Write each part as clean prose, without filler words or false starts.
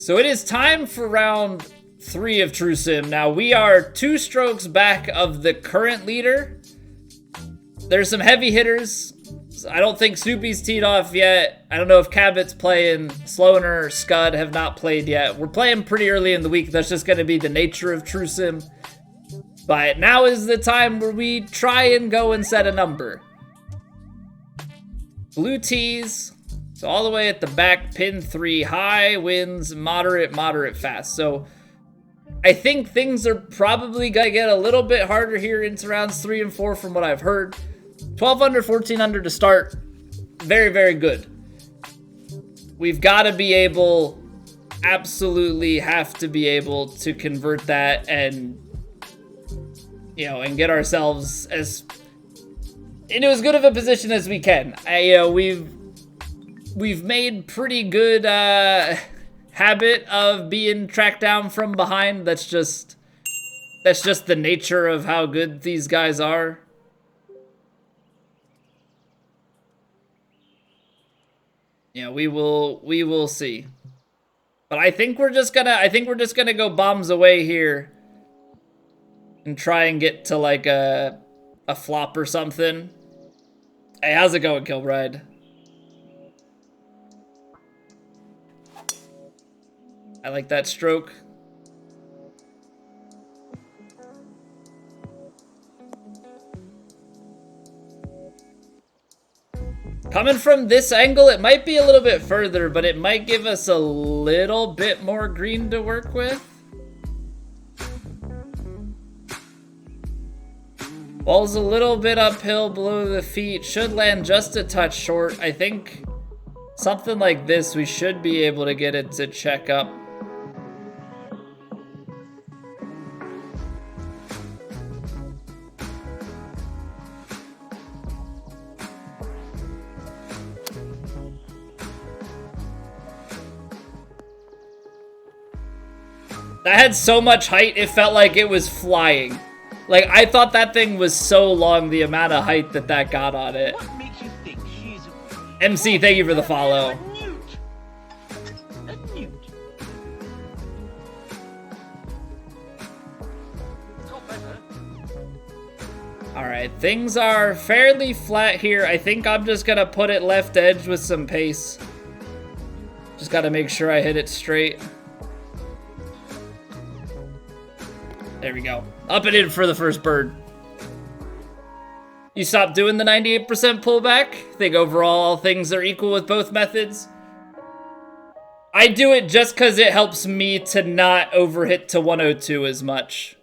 So it is time for round 3 of True Sim. Now we are 2 strokes back of the current leader. There's some heavy hitters. I don't think Snoopy's teed off yet. I don't know if Cabot's playing. Sloan or Scud have not played yet. We're playing pretty early in the week. That's just going to be the nature of True Sim. But now is the time where we try and go and set a number. Blue tees. So all the way at the back, pin 3, high, winds, moderate, fast. So I think things are probably going to get a little bit harder here into rounds 3 and 4 from what I've heard. 12 under, 14 under to start. Very, very good. We've got to be able, absolutely have to be able to convert that and, and get ourselves into as good of a position as we can. We've made pretty good habit of being tracked down from behind. That's just the nature of how good these guys are. We will see. But I think we're just gonna go bombs away here and try and get to like a flop or something. Hey, how's it going, Kilbride? I like that stroke. Coming from this angle, it might be a little bit further, but it might give us a little bit more green to work with. Ball's a little bit uphill below the feet. Should land just a touch short. I think something like this, we should be able to get it to check up. That had so much height, it felt like it was flying. Like, I thought that thing was so long, the amount of height that got on it. What makes you think she's MC, thank you for the follow. A newt. Got better. Alright, things are fairly flat here. I think I'm just gonna put it left edge with some pace. Just gotta make sure I hit it straight. There we go. Up and in for the first bird. You stopped doing the 98% pullback? Think overall all things are equal with both methods? I do it just because it helps me to not overhit to 102 as much.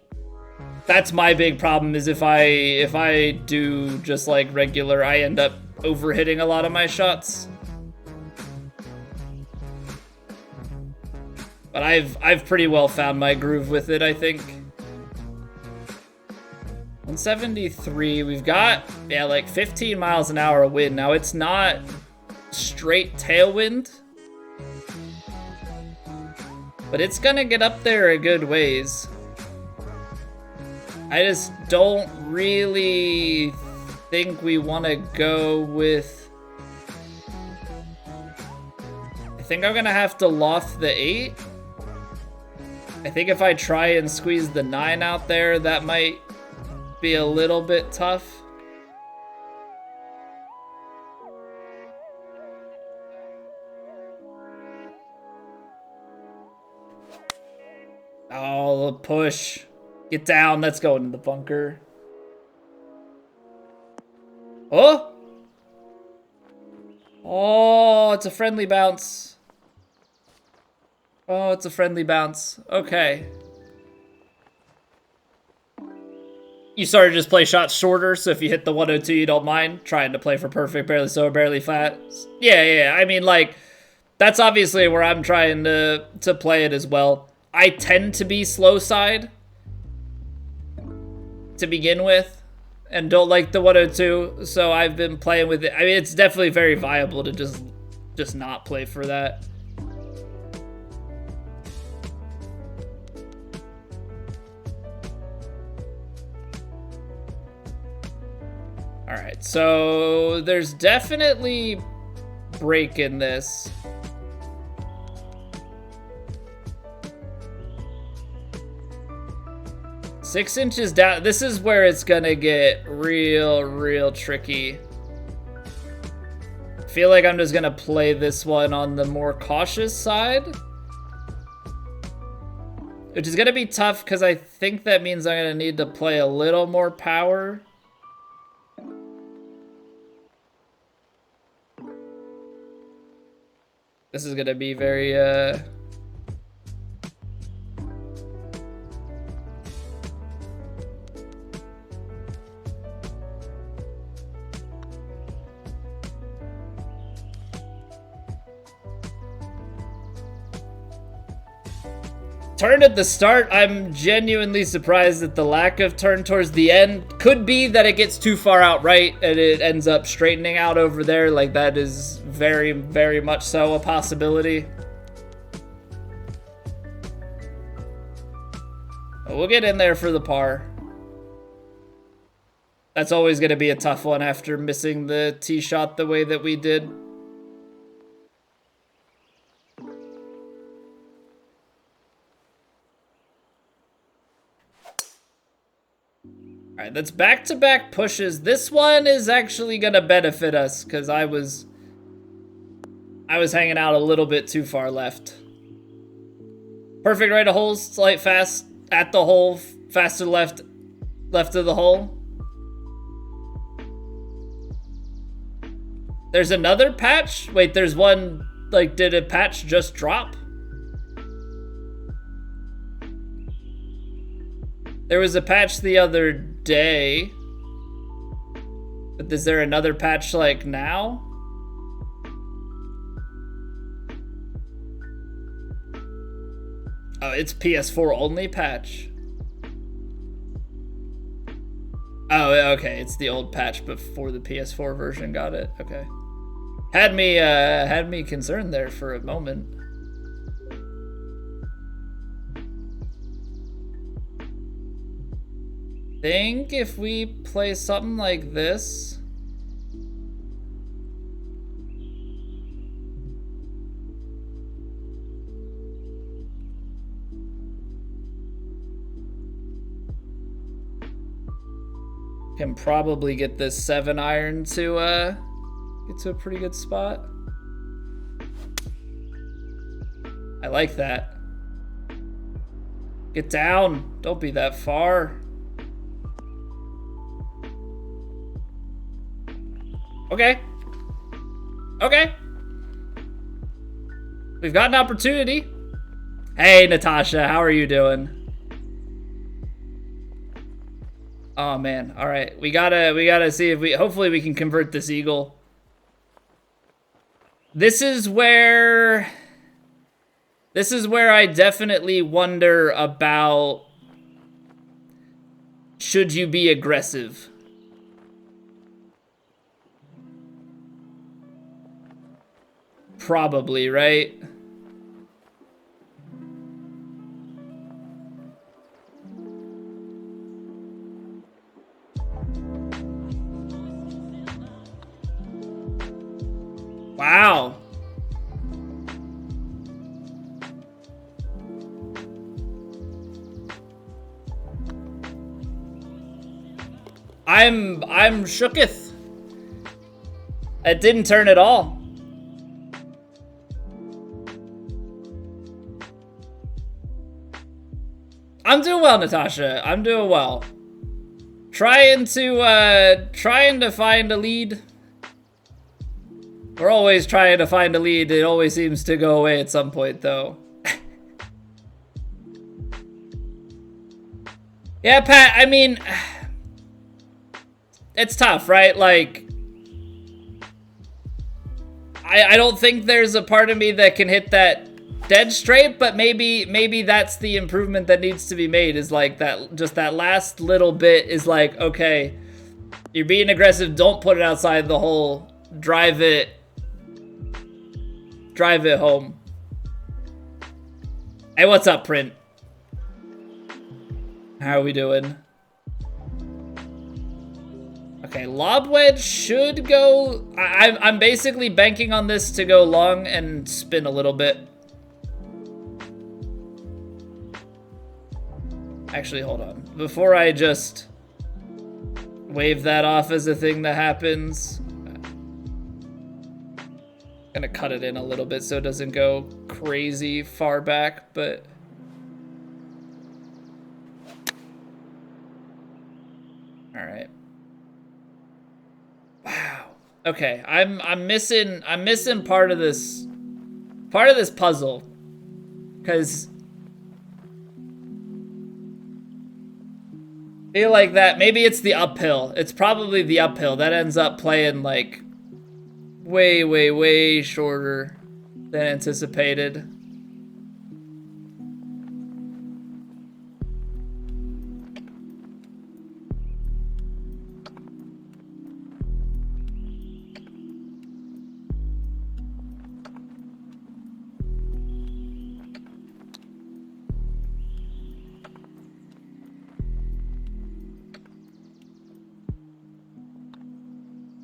That's my big problem, is if I do just like regular, I end up overhitting a lot of my shots. But I've pretty well found my groove with it, I think. 173, we've got, like 15 miles an hour of wind. Now, it's not straight tailwind, but it's gonna get up there a good ways. I just don't really think we want to go with... I think I'm gonna have to loft the 8. I think if I try and squeeze the 9 out there, that might be a little bit tough. Oh, the push. Get down. Let's go into the bunker. Oh! Oh, it's a friendly bounce. Oh, it's a friendly bounce. Okay. You started to just play shots shorter, so if you hit the 102, you don't mind trying to play for perfect, barely so, barely flat. Yeah. I mean, like, that's obviously where I'm trying to play it as well. I tend to be slow side to begin with, and don't like the 102, so I've been playing with it. I mean, it's definitely very viable to just not play for that. Alright, so there's definitely break in this. 6 inches down. This is where it's gonna get real tricky. I feel like I'm just gonna play this one on the more cautious side. Which is gonna be tough because I think that means I'm gonna need to play a little more power. This is gonna be very, turn at the start, I'm genuinely surprised at the lack of turn towards the end. Could be that it gets too far out right and it ends up straightening out over there. Like, that is very much so a possibility. But we'll get in there for the par. That's always going to be a tough one after missing the tee shot the way that we did. All right, that's back-to-back pushes. This one is actually gonna benefit us because I was hanging out a little bit too far left. Perfect right of holes, slight fast at the hole, faster left of the hole. There's another patch? Wait, there's one, like, did a patch just drop? There was a patch the other day. But is there another patch like now? Oh, it's PS4 only patch. Oh, okay, it's the old patch before the PS4 version. Got it. Okay. Had me concerned there for a moment. Think if we play something like this. Can probably get this 7-iron to get to a pretty good spot. I like that. Get down. Don't be that far. Okay. Okay. We've got an opportunity. Hey, Natasha, how are you doing? Oh man. All right. We gotta see if hopefully we can convert this eagle. This is where I definitely wonder about, should you be aggressive? Probably, right? Wow. I'm shooketh. It didn't turn at all. I'm doing well, Natasha. I'm doing well. Trying to find a lead. We're always trying to find a lead. It always seems to go away at some point, though. Yeah, Pat, I mean, it's tough, right? Like, I don't think there's a part of me that can hit that dead straight, but maybe that's the improvement that needs to be made, is like that, just that last little bit is like, okay, you're being aggressive, don't put it outside the hole, drive it home. Hey, what's up, Print? How are we doing? Okay, lob wedge should go. I'm basically banking on this to go long and spin a little bit. Actually, hold on. Before I just wave that off as a thing that happens, I'm gonna cut it in a little bit so it doesn't go crazy far back, but all right. Wow. Okay, I'm missing part of this puzzle, because I feel like that maybe it's the uphill. It's probably the uphill that ends up playing like way shorter than anticipated.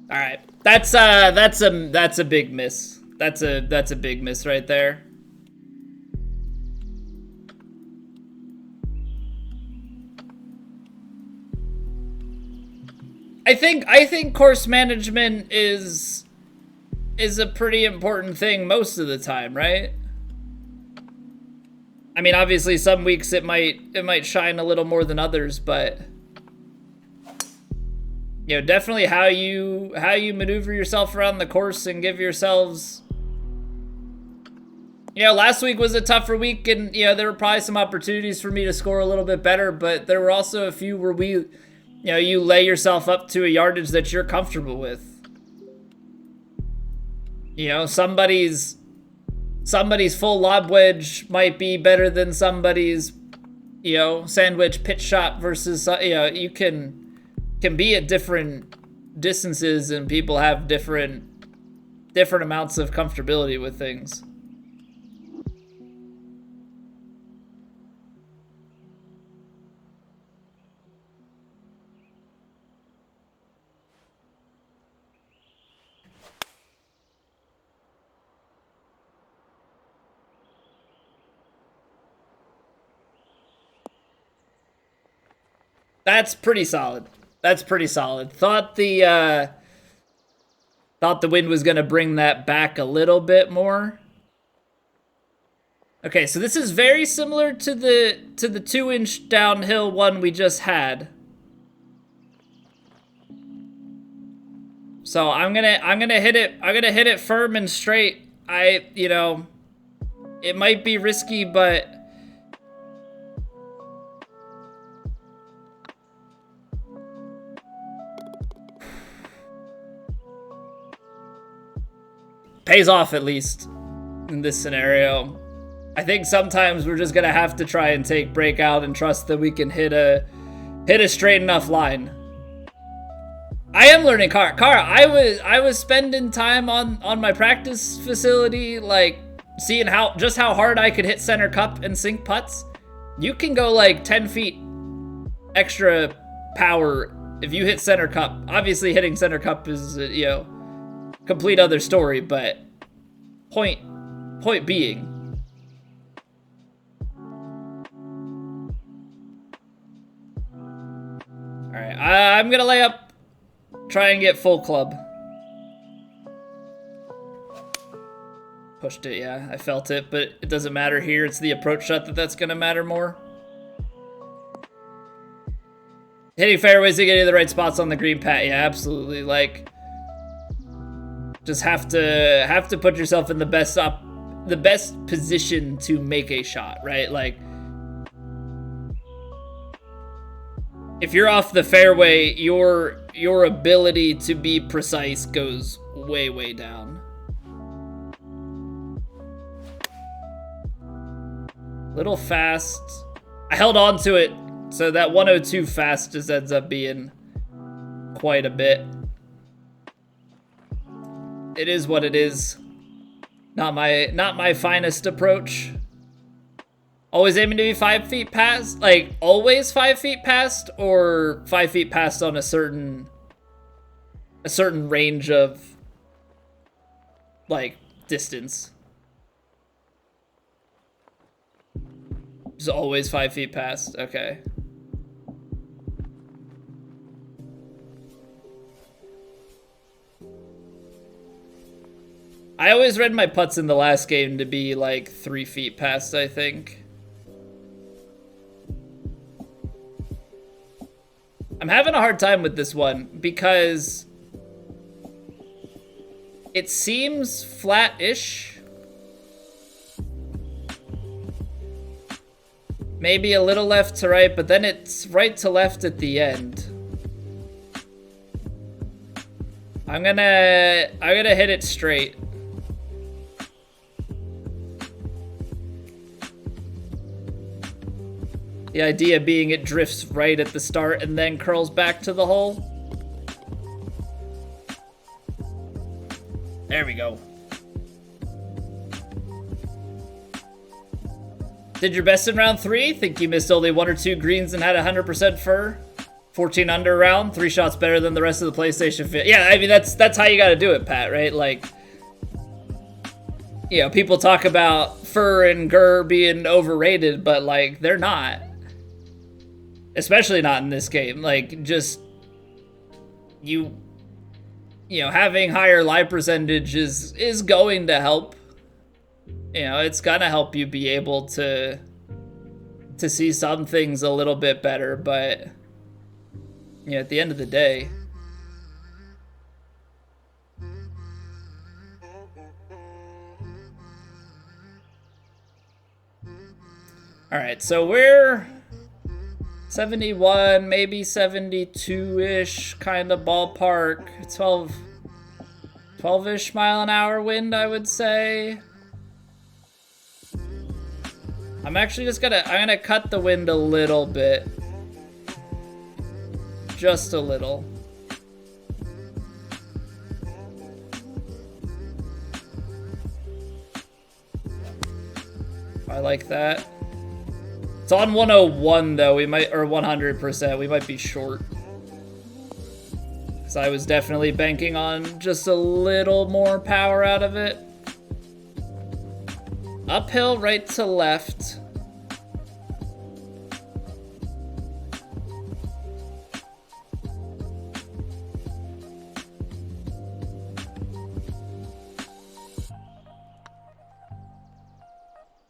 All right, that's a big miss. That's a big miss right there. I think course management is a pretty important thing most of the time, right? I mean, obviously some weeks it might shine a little more than others, but you know, definitely how you maneuver yourself around the course and give yourselves. You know, last week was a tougher week, and you know there were probably some opportunities for me to score a little bit better, but there were also a few where you lay yourself up to a yardage that you're comfortable with. You know, somebody's full lob wedge might be better than somebody's, you know, sandwich pitch shot versus, you know, you can be at different distances and people have different amounts of comfortability with things. That's pretty solid. That's pretty solid. Thought the wind was gonna bring that back a little bit more. Okay, so this is very similar to the 2-inch downhill one we just had. So I'm gonna hit it firm and straight. You know, it might be risky, but pays off, at least in this scenario. I think sometimes we're just gonna have to try and take breakout and trust that we can hit a straight enough line. I am learning Car. I was spending time on my practice facility, like seeing how hard I could hit center cup and sink putts. You can go like 10 feet extra power if you hit center cup. Obviously hitting center cup is, you know, complete other story, but point being, all right, I'm gonna lay up, try and get full club. Pushed it, yeah, I felt it, but it doesn't matter here. It's the approach shot that's gonna matter more. Hitting fairways to get you the right spots on the green pad, yeah, absolutely. Like, just have to put yourself in the best position to make a shot, right? Like, if you're off the fairway, your ability to be precise goes way down. Little fast. I held on to it, so that 102 fast just ends up being quite a bit. It is what it is. Not my finest approach. Always aiming to be 5 feet past, like always 5 feet past, or 5 feet past on a certain range of like distance. Just always 5 feet past. Okay. I always read my putts in the last game to be like 3 feet past, I think. I'm having a hard time with this one because it seems flat-ish. Maybe a little left to right, but then it's right to left at the end. I'm gonna hit it straight. The idea being it drifts right at the start and then curls back to the hole. There we go. Did your best in round 3? Think you missed only 1 or 2 greens and had 100% fur? 14 under round, 3 shots better than the rest of the PlayStation Fit. Yeah, I mean, that's how you gotta do it, Pat, right? Like, you know, people talk about fur and gur being overrated, but like, they're not. Especially not in this game. Like, just, you know, having higher live percentage is going to help. You know, it's gonna help you be able to see some things a little bit better, but, you know, at the end of the day, all right, so we're 71, maybe 72-ish kind of ballpark. 12-ish mile an hour wind, I would say. I'm actually just I'm gonna cut the wind a little bit. Just a little. I like that. It's on 101 though, we might, or 100%, we might be short. Because I was definitely banking on just a little more power out of it. Uphill, right to left.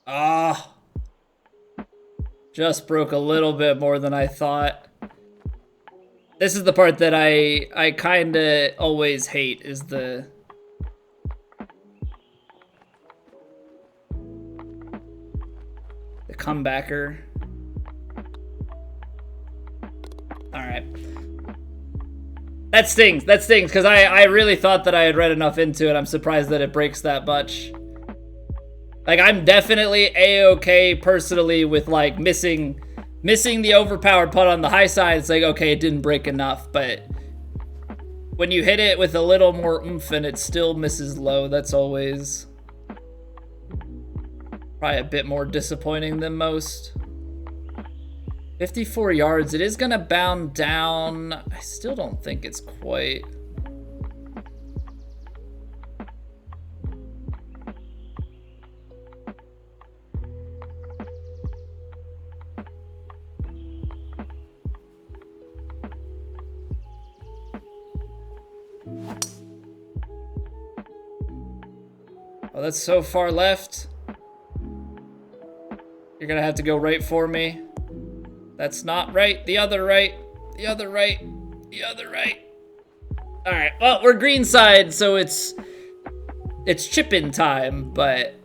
Ah. Just broke a little bit more than I thought. This is the part that I kinda always hate, is the comebacker. Alright. That stings, because I really thought that I had read enough into it. I'm surprised that it breaks that much. Like, I'm definitely A-okay personally with, like, missing the overpowered putt on the high side. It's like, okay, it didn't break enough, but when you hit it with a little more oomph and it still misses low, that's always probably a bit more disappointing than most. 54 yards. It is gonna bound down. I still don't think it's quite. Oh, that's so far left. You're gonna have to go right for me. That's not right. The other right. The other right. The other right. All right. Well, we're green side, so it's chip-in time, but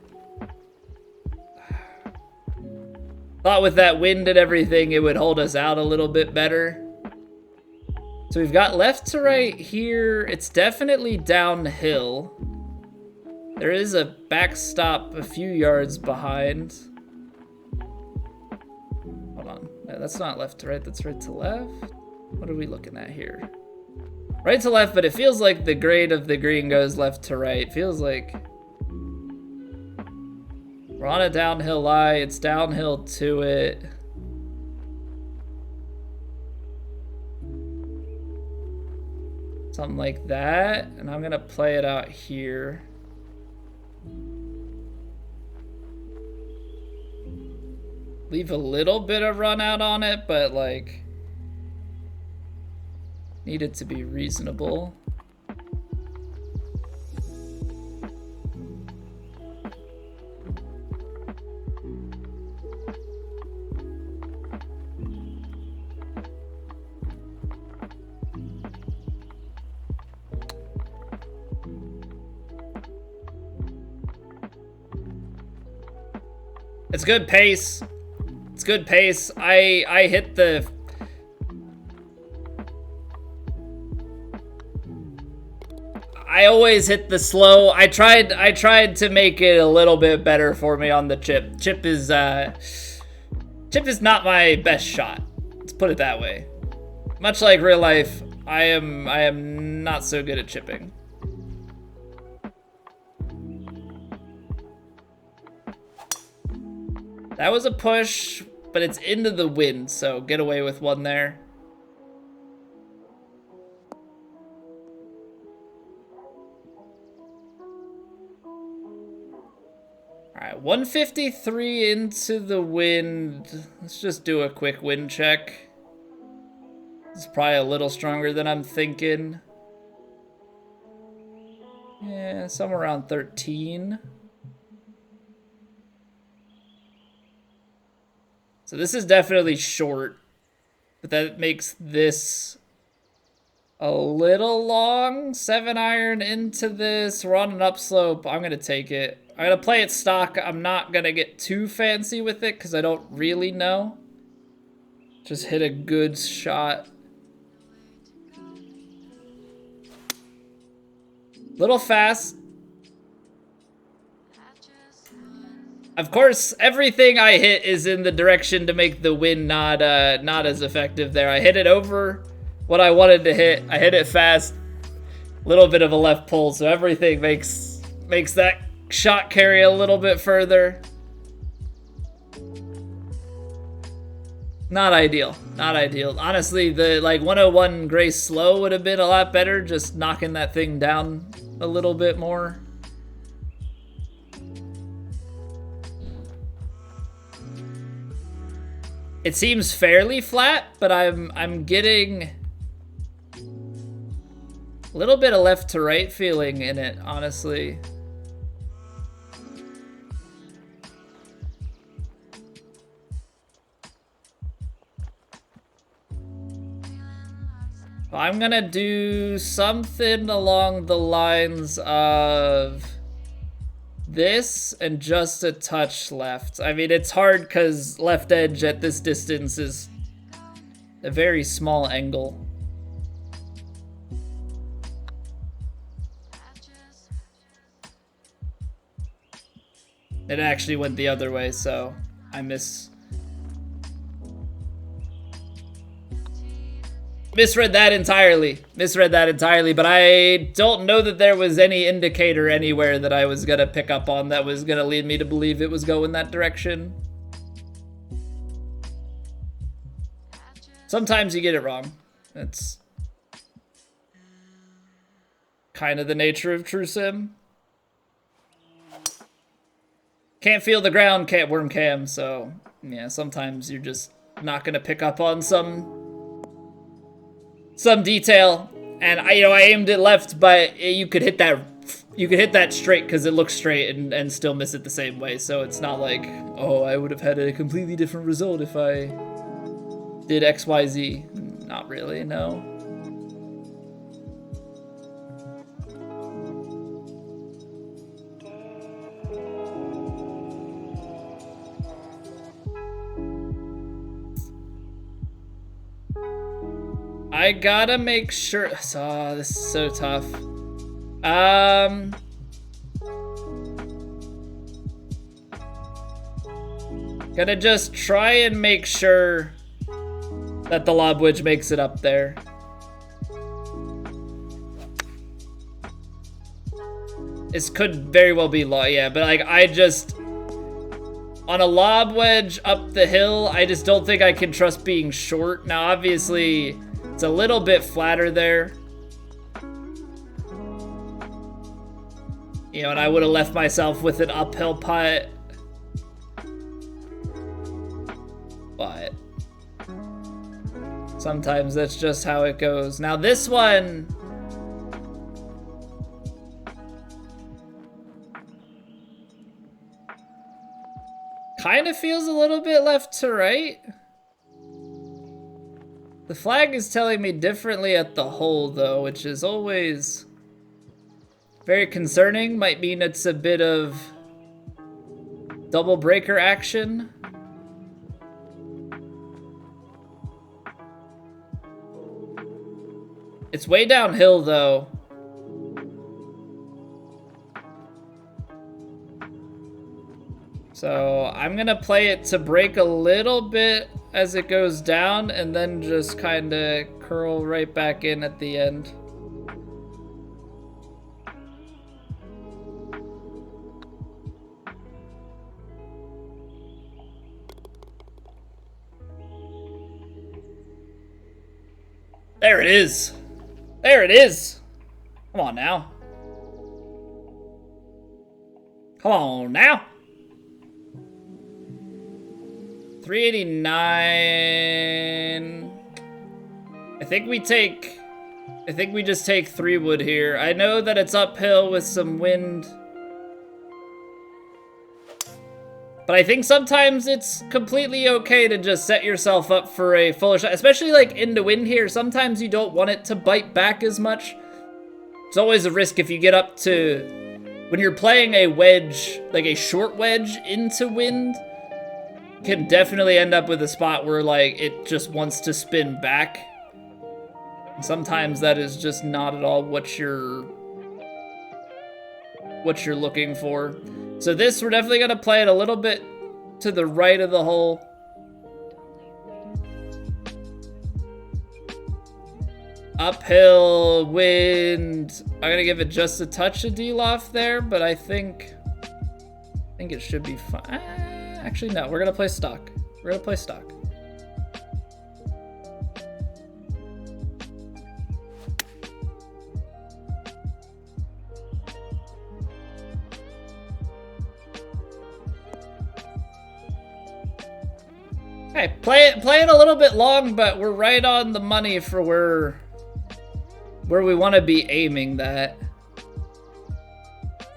thought with that wind and everything, it would hold us out a little bit better. So we've got left to right here. It's definitely downhill. There is a backstop a few yards behind. Hold on. No, that's not left to right, that's right to left. What are we looking at here? Right to left, but it feels like the grade of the green goes left to right. Feels like we're on a downhill lie. It's downhill to it. Something like that. And I'm gonna play it out here. Leave a little bit of run out on it, but like, need it to be reasonable. It's good pace. It's good pace. I hit the... I always hit the slow. I tried to make it a little bit better for me on the chip. Chip is not my best shot. Let's put it that way. Much like real life, I am not so good at chipping. That was a push, but it's into the wind, so get away with one there. All right, 153 into the wind. Let's just do a quick wind check. It's probably a little stronger than I'm thinking. Yeah, somewhere around 13. So this is definitely short, but that makes this a little long. 7-iron into this. We're on an upslope. I'm going to take it. I'm going to play it stock. I'm not going to get too fancy with it because I don't really know. Just hit a good shot. Little fast. Of course, everything I hit is in the direction to make the wind not as effective there. I hit it over what I wanted to hit. I hit it fast. Little bit of a left pull, so everything makes that shot carry a little bit further. Not ideal. Not ideal. Honestly, the 101 gray slow would have been a lot better, just knocking that thing down a little bit more. It seems fairly flat, but I'm getting a little bit of left to right feeling in it, honestly. I'm gonna do something along the lines of this and just a touch left. I mean, it's hard because left edge at this distance is a very small angle. It actually went the other way, so I misread that entirely. But I don't know that there was any indicator anywhere that I was gonna pick up on that was gonna lead me to believe it was going that direction. Sometimes you get it wrong. That's kind of the nature of True Sim. Can't feel the ground, can't worm cam, so yeah, sometimes you're just not gonna pick up on some detail, and I aimed it left, but you could hit that straight because it looks straight and still miss it the same way. So it's not like, oh, I would have had a completely different result if I did XYZ. Not really, no. I gotta make sure. Oh, this is so tough. Gonna just try and make sure that the lob wedge makes it up there. This could very well be law, yeah, but I just on a lob wedge up the hill, I just don't think I can trust being short. Now, obviously, it's a little bit flatter there. And I would have left myself with an uphill putt. But sometimes that's just how it goes. Now this one, kind of feels a little bit left to right. The flag is telling me differently at the hole, though, which is always very concerning. Might mean it's a bit of Double breaker action. It's way downhill, though. So I'm gonna play it to break a little bit as it goes down and then just kind of curl right back in at the end. There it is. There it is. Come on now. Come on now. 389. I think we just take 3 wood here. I know that it's uphill with some wind. But I think sometimes it's completely okay to just set yourself up for a fuller shot, especially like into wind here. Sometimes you don't want it to bite back as much. It's always a risk if you get up to, when you're playing a wedge, like a short wedge into wind, can definitely end up with a spot where like it just wants to spin back. And sometimes that is just not at all what you're looking for. So this, we're definitely gonna play it a little bit to the right of the hole. Uphill, wind. I'm gonna give it just a touch of deloft there, but I think it should be fine. Actually, no, we're gonna play stock. We're gonna play stock. Okay, play it a little bit long, but we're right on the money for where we want to be aiming that.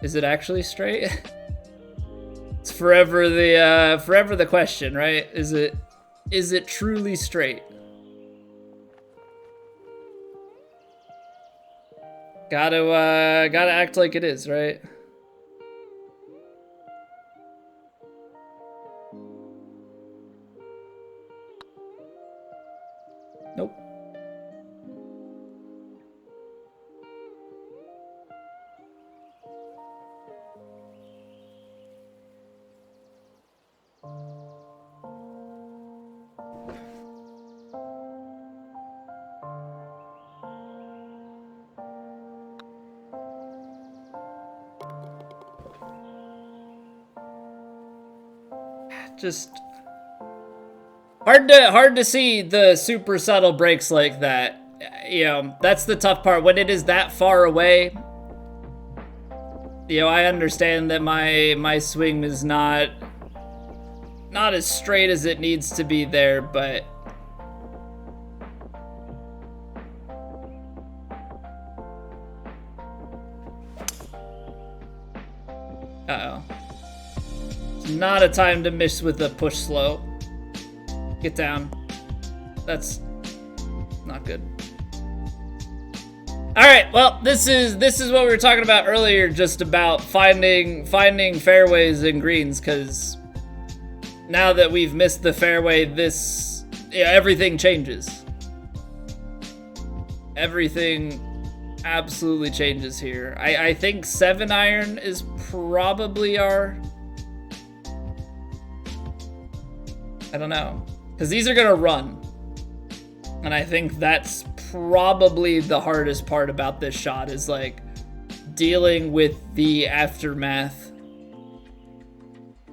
Is it actually straight? It's forever the question, right? Is it truly straight? Gotta act like it is, right? Nope. Just hard to see the super subtle breaks like that. You know, that's the tough part. When it is that far away, you know, I understand that my swing is not as straight as it needs to be there, but uh-oh. It's not a time to miss with a push slow. Get down. That's not good. All right, well, this is what we were talking about earlier, just about finding fairways and greens, because now that we've missed the fairway, everything changes. Everything absolutely changes here. I think 7-iron is probably our, I don't know, because these are gonna run, and I think that's probably the hardest part about this shot, is like dealing with the aftermath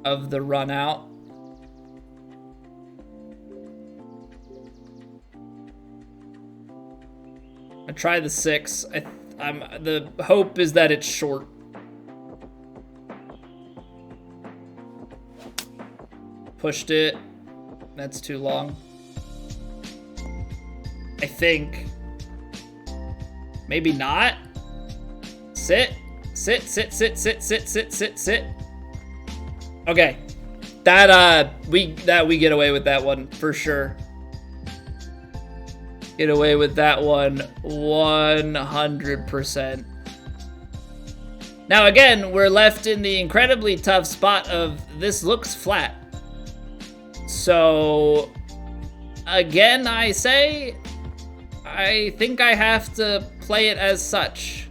of the run out. I try the 6. The hope is that it's short. Pushed it. That's too long. I think. Maybe not. Sit. Sit, sit, sit, sit, sit, sit, sit, sit. Okay. We get away with that one for sure. Get away with that one 100%. Now again, we're left in the incredibly tough spot of this looks flat. So again, I say, I think I have to play it as such.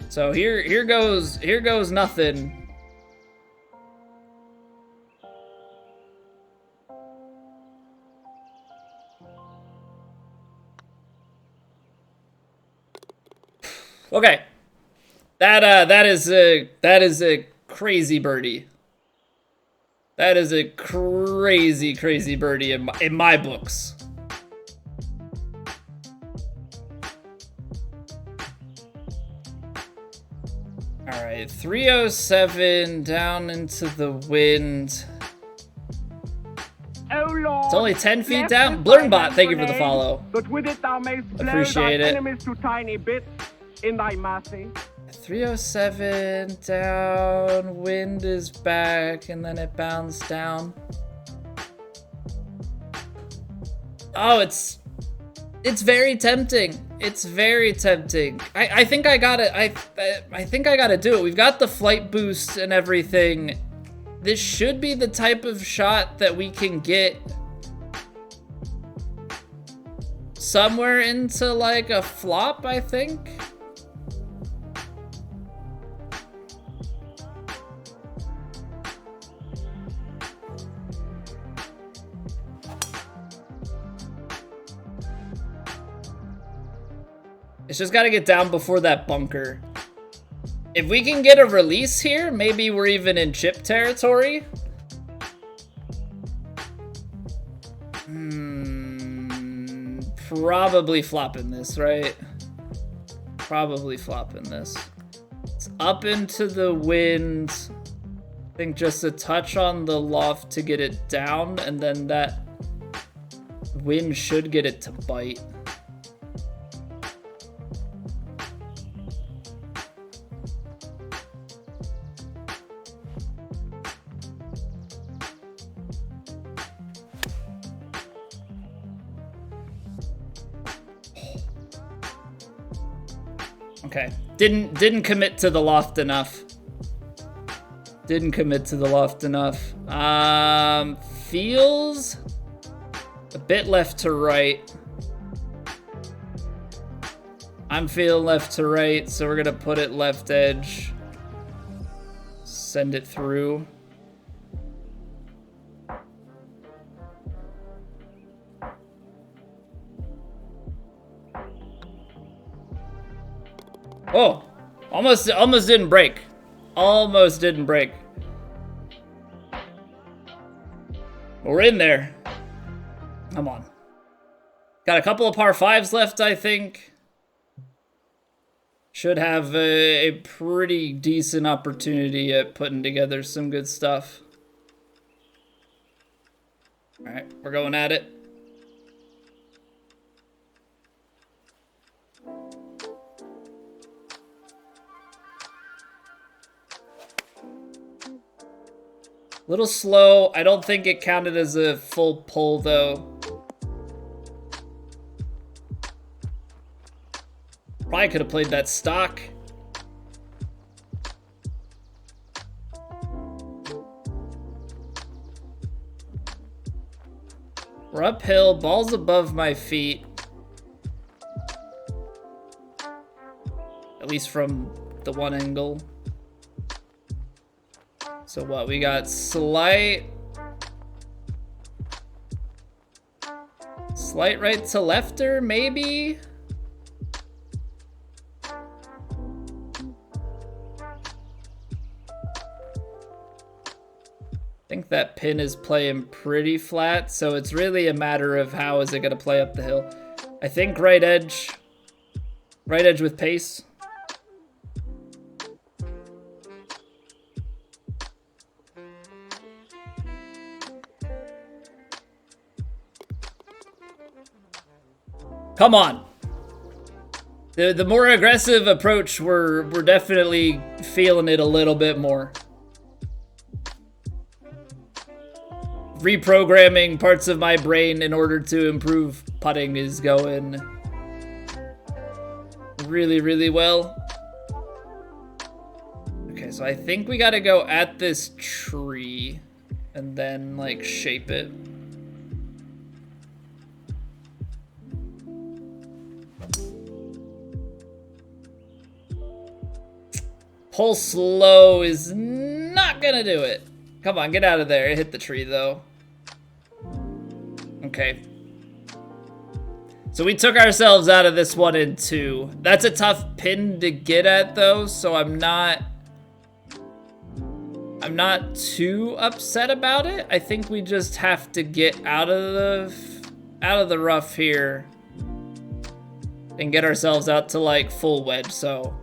So here goes nothing. Okay, that is a crazy birdie. That is a crazy birdie in my books. All right, 307 down into the wind. Oh Lord, It's only 10 feet left down. is Blurnbot, thy thank you for the grenade, follow. But with it thou mayst blow Appreciate thy it. enemies to tiny bits in thy mercy. 307 down, wind is back, and then it bounced down. Oh, it's very tempting. It's very tempting. I think I got it. I think I gotta do it. We've got the flight boost and everything. This should be the type of shot that we can get somewhere into like a flop, I think. It's just got to get down before that bunker. If we can get a release here, maybe we're even in chip territory. Probably flopping this, right? Probably flopping this. It's up into the wind. I think just a touch on the loft to get it down, and then that wind should get it to bite. Okay, didn't commit to the loft enough. Didn't commit to the loft enough. Feels a bit left to right. I'm feeling left to right, so we're gonna put it left edge. Send it through. Oh, almost didn't break. Almost didn't break. We're in there. Come on. Got a couple of par fives left, I think. Should have a pretty decent opportunity at putting together some good stuff. All right, we're going at it. Little slow. I don't think it counted as a full pull though. Probably could have played that stock. We're uphill, ball's above my feet. At least from the one angle. So what, we got slight right to lefter, maybe? I think that pin is playing pretty flat, so it's really a matter of how is it gonna play up the hill. I think right edge with pace. Come on. The more aggressive approach, we're definitely feeling it a little bit more. Reprogramming parts of my brain in order to improve putting is going. really, really well. Okay, so I think we gotta go at this tree and then, like, shape it. Pull slow is not gonna do it. Come on, get out of there. It hit the tree, though. Okay. So we took ourselves out of this one in 2. That's a tough pin to get at, though, so I'm not too upset about it. I think we just have to get out of the rough here and get ourselves out to, like, full wedge, so...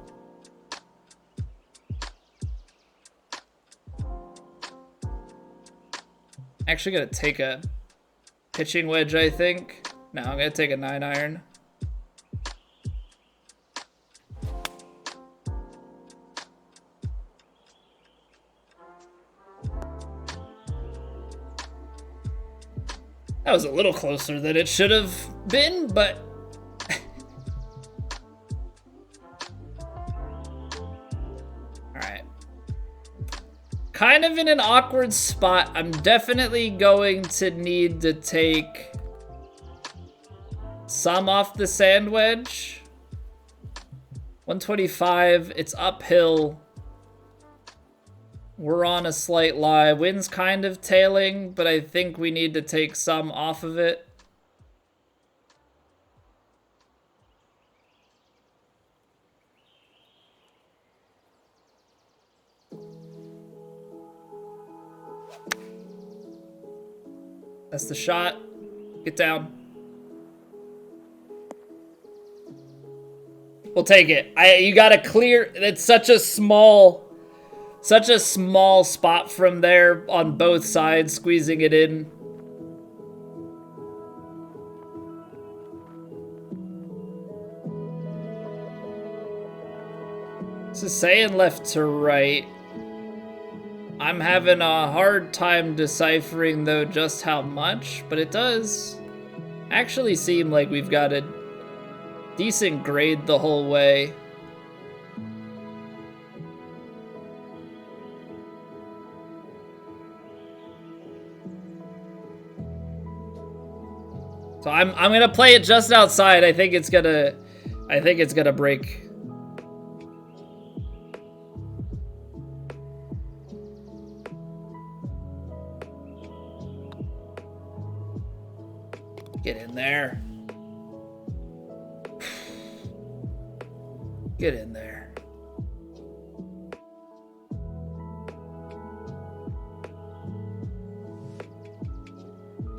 Actually gonna take a pitching wedge, I think. No, I'm gonna take a 9-iron. That was a little closer than it should have been, but... Alright. Kind of in an awkward spot. I'm definitely going to need to take some off the sand wedge. 125, it's uphill. We're on a slight lie. Wind's kind of tailing, but I think we need to take some off of it. That's the shot. Get down. We'll take it. You gotta clear. It's such a small spot from there on both sides, squeezing it in. This is saying left to right. I'm having a hard time deciphering, though, just how much, but it does actually seem like we've got a decent grade the whole way. So I'm gonna play it just outside. I think it's gonna break. Get in there. Get in there.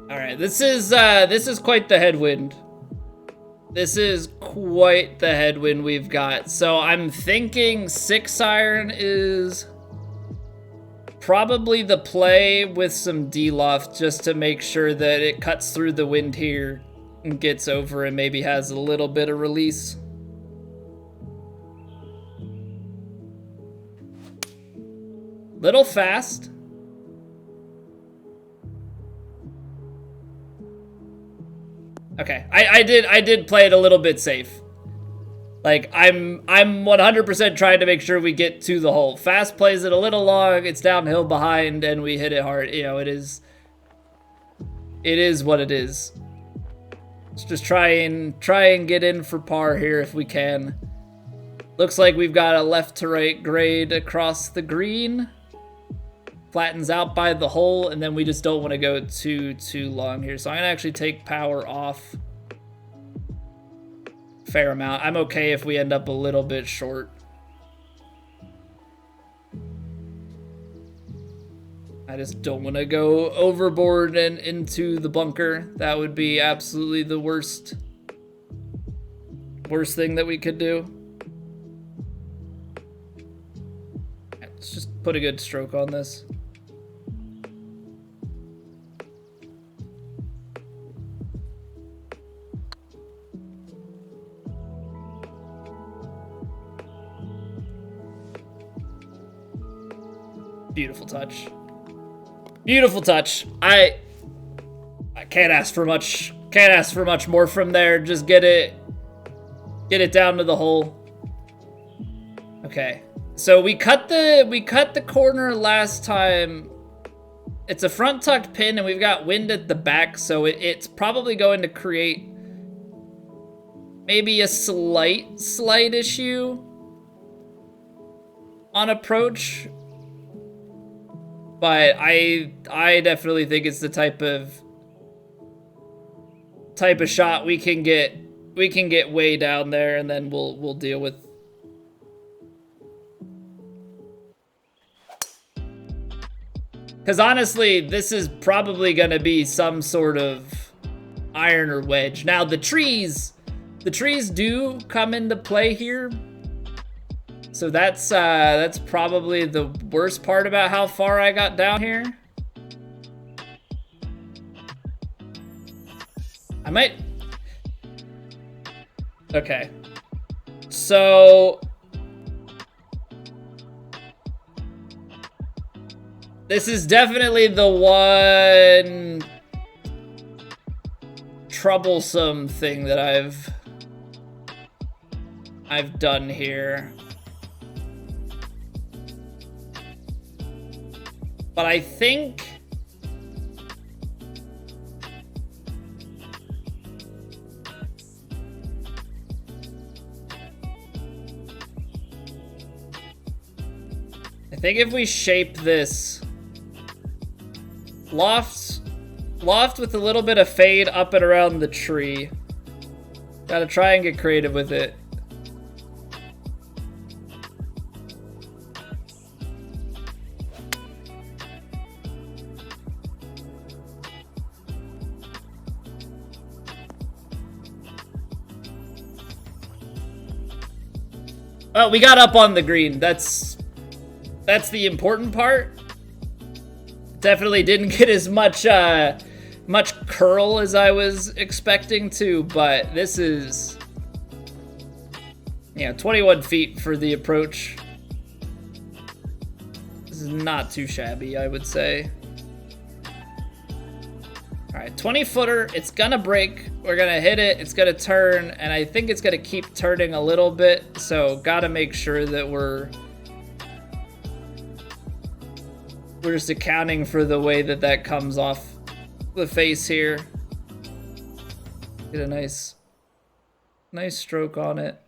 All right, this is quite the headwind. This is quite the headwind we've got. So I'm thinking 6-iron is probably the play with some D-loft just to make sure that it cuts through the wind here and gets over and maybe has a little bit of release. Little fast. Okay, I did play it a little bit safe. Like, I'm 100% trying to make sure we get to the hole. Fast plays it a little long, it's downhill behind, and we hit it hard. You know, it is what it is. Let's just try and get in for par here if we can. Looks like we've got a left to right grade across the green. Flattens out by the hole, and then we just don't want to go too long here. So I'm gonna actually take power off. Fair amount. I'm okay if we end up a little bit short. I just don't want to go overboard and into the bunker. That would be absolutely the worst thing that we could do. Let's just put a good stroke on this. Beautiful touch. Beautiful touch. I can't ask for much. Can't ask for much more from there. Just get it down to the hole. Okay. So we cut the corner last time. It's a front tucked pin and we've got wind at the back, so it's probably going to create maybe a slight issue on approach. But I definitely think it's the type of shot we can get way down there, and then we'll deal with. Because honestly, this is probably gonna be some sort of iron or wedge. Now the trees do come into play here. So that's probably the worst part about how far I got down here. I might... Okay. So... This is definitely the one troublesome thing that I've done here. But I think if we shape this loft with a little bit of fade up and around the tree. Gotta try and get creative with it. Oh, we got up on the green. That's the important part. Definitely didn't get as much curl as I was expecting to, but this is, 21 feet for the approach. This is not too shabby, I would say. All right, 20-footer. It's gonna break. We're gonna hit it. It's gonna turn, and I think it's gonna keep turning a little bit. So gotta make sure that we're just accounting for the way that comes off the face here. Get a nice stroke on it.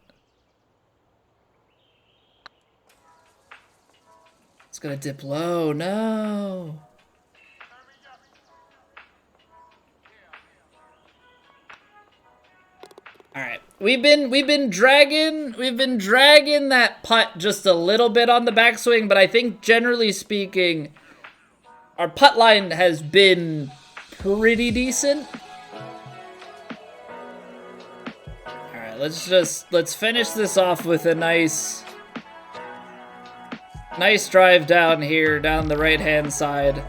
It's gonna dip low. No. All right, we've been dragging that putt just a little bit on the backswing, but I think generally speaking, our putt line has been pretty decent. All right, let's finish this off with a nice drive down here, down the right-hand side.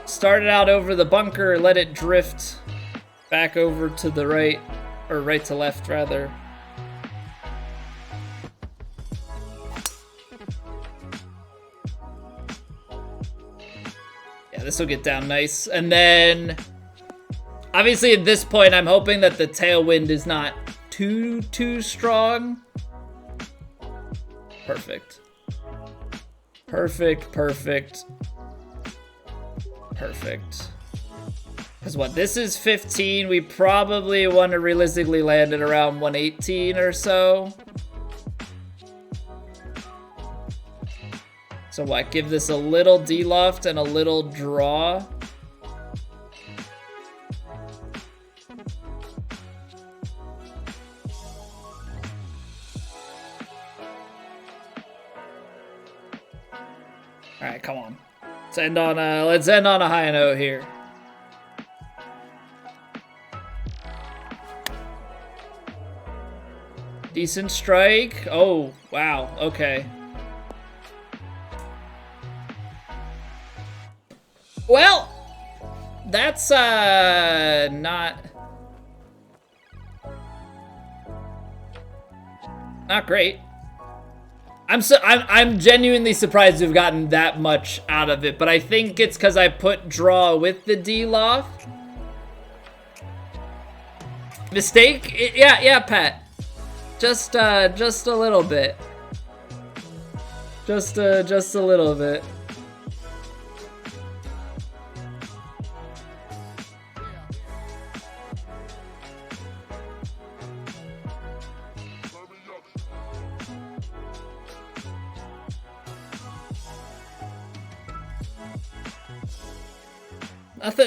Start it out over the bunker, let it drift back over to the right. Or right to left, rather. Yeah, this will get down nice. And then, obviously at this point, I'm hoping that the tailwind is not too strong. Perfect. Perfect. Because what, this is 15. We probably want to realistically land at around 118 or so. So what, give this a little D-loft and a little draw. All right, come on. Let's end on a high note here. Decent strike. Oh, wow. Okay. Well, that's not great. I'm genuinely surprised to have gotten that much out of it, but I think it's because I put draw with the D-loft. Mistake? Yeah, Pat. Just a little bit. Just a little bit.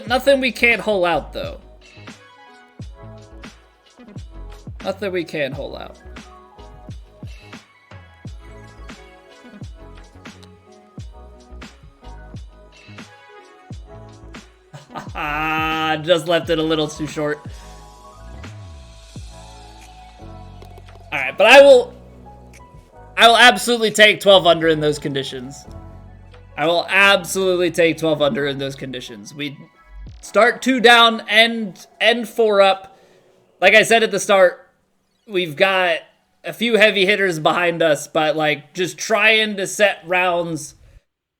Nothing we can't hole out, though. Nothing we can't hole out. Just left it a little too short. Alright, but I will absolutely take 12 under in those conditions. I will absolutely take 12 under in those conditions. We start 2 down, end 4 up. Like I said at the start, we've got a few heavy hitters behind us, but like just trying to set rounds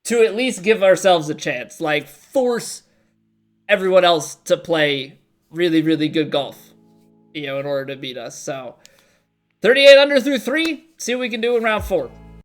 to at least give ourselves a chance. Like force everyone else to play really, really good golf, you know, in order to beat us. So 38 under through 3. See what we can do in round 4.